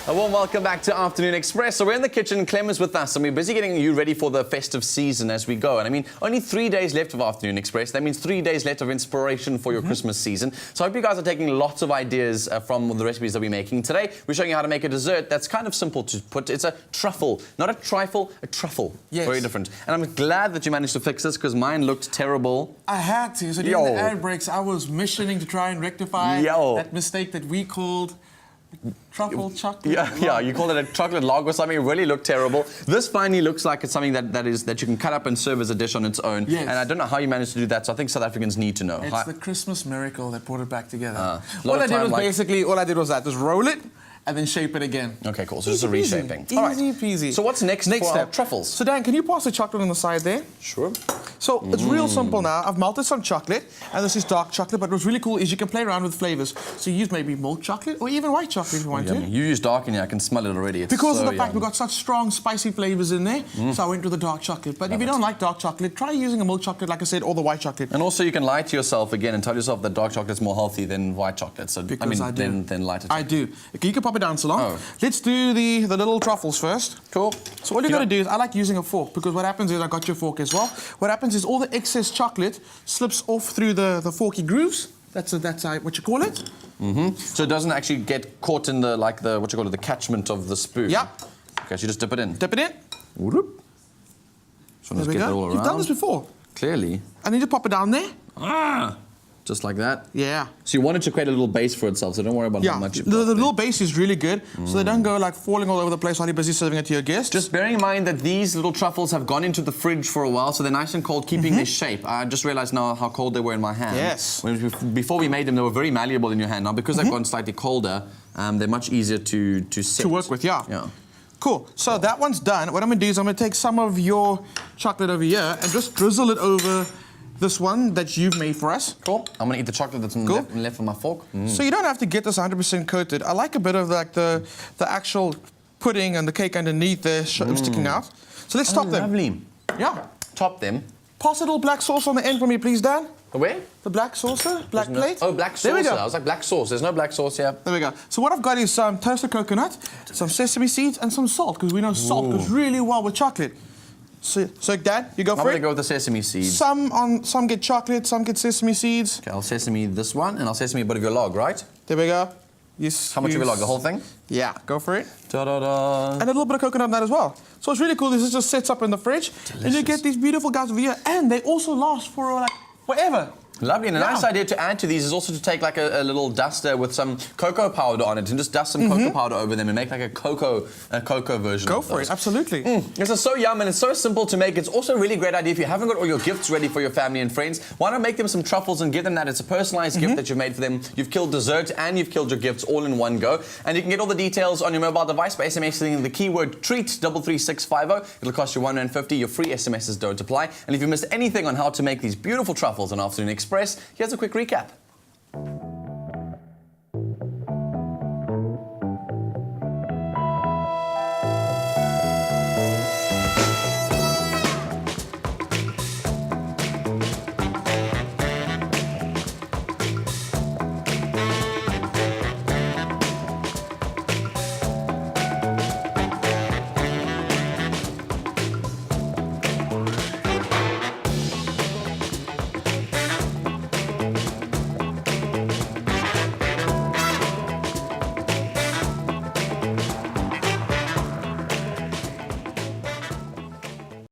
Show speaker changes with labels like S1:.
S1: A warm welcome back to Afternoon Express. So we're in the kitchen, Clem is with us, and we're busy getting you ready for the festive season as we go. And I mean, only 3 days left of Afternoon Express. That means 3 days left of inspiration for your Christmas season. So I hope you guys are taking lots of ideas from the recipes that we're making. Today, we're showing you how to make a dessert that's kind of simple to put. It's a truffle, not a trifle, a truffle.
S2: Yes.
S1: Very different. And I'm glad that you managed to fix this because mine looked terrible.
S2: I had to. So during the ad breaks, I was missioning to try and rectify that mistake that we called truffle chocolate.
S1: Yeah, you called it a chocolate log or something. It really looked terrible. This finally looks like it's something that you can cut up and serve as a dish on its own.
S2: Yes.
S1: And I don't know how you managed to do that, so I think South Africans need to know.
S2: It's the Christmas miracle that brought it back together.
S1: All I
S2: did was just roll it and then shape it again.
S1: Okay, cool. So just a reshaping.
S2: Easy peasy.
S1: So what's next for our truffles?
S2: So Dan, can you pass the chocolate on the side there?
S1: Sure.
S2: So it's real simple now. I've melted some chocolate, and this is dark chocolate, but what's really cool is you can play around with flavors. So you use maybe milk chocolate or even white chocolate if you want to.
S1: You use dark in here, I can smell it already. It's
S2: because
S1: so
S2: of the fact we've got such strong, spicy flavors in there, so I went with the dark chocolate. But if you don't like dark chocolate, try using a milk chocolate, like I said, or the white chocolate.
S1: And also you can lie to yourself again and tell yourself that dark chocolate is more healthy than white chocolate. So
S2: because I do.
S1: Then light it.
S2: I do. You can pop it down so long.
S1: Oh.
S2: Let's do the little truffles first.
S1: Cool.
S2: So all you got to do is, I like using a fork, because what happens is, I got your fork as well. What happens is all the excess chocolate slips off through the forky grooves. That's what you call it.
S1: So it doesn't actually get caught in the catchment of the spoon.
S2: Yeah.
S1: Okay, so you just dip it in.
S2: Dip it in.
S1: Whoop. So
S2: There we go. You've done this before.
S1: Clearly.
S2: And then you pop it down there.
S1: Just like that.
S2: Yeah.
S1: So you wanted to create a little base for itself, so don't worry about how much you put.
S2: The little base is really good, so they don't go like falling all over the place while you're busy serving it to your guests.
S1: Just bearing in mind that these little truffles have gone into the fridge for a while, so they're nice and cold, keeping their shape. I just realized now how cold they were in my hand.
S2: Yes.
S1: Before we made them, they were very malleable in your hand. Now, because they've gone slightly colder, they're much easier to set.
S2: To work with, yeah.
S1: Yeah.
S2: Cool. So that one's done. What I'm going to do is I'm going to take some of your chocolate over here and just drizzle it over this one that you've made for us.
S1: Cool. I'm going to eat the chocolate that's left on my fork.
S2: So you don't have to get this 100% coated. I like a bit of like the actual pudding and the cake underneath there sticking out. So let's top them.
S1: Lovely.
S2: Yeah.
S1: Top them.
S2: Pass a little black sauce on the end for me, please, Dan.
S1: The where?
S2: The black saucer, black plate.
S1: Oh, black sauce.
S2: There we go.
S1: I was like, black sauce. There's no black sauce here.
S2: There we go. So what I've got is some toasted coconut, some sesame seeds, and some salt, because we know salt goes really well with chocolate. So Dad, you go for it.
S1: I'm going to go with the sesame seeds.
S2: Some get chocolate, some get sesame seeds.
S1: Okay, I'll sesame this one, and I'll sesame a bit of your log, right?
S2: There we go. Yes.
S1: How much of your log? The whole thing?
S2: Yeah, go for it.
S1: Da-da-da.
S2: And a little bit of coconut in that as well. So it's really cool. This just sits up in the fridge.
S1: Delicious.
S2: And you get these beautiful guys over here. And they also last for like forever.
S1: Lovely, and a nice idea to add to these is also to take like a little duster with some cocoa powder on it and just dust some cocoa powder over them and make like a cocoa version.
S2: Go for it, absolutely.
S1: This is so yum and it's so simple to make. It's also a really great idea if you haven't got all your gifts ready for your family and friends. Why not make them some truffles and give them that? It's a personalized gift that you've made for them. You've killed dessert and you've killed your gifts all in one go. And you can get all the details on your mobile device by SMSing the keyword treat 33650. It'll cost you R1.50. Your free SMSs don't apply. And if you missed anything on how to make these beautiful truffles on Afternoon Express, here's a quick recap.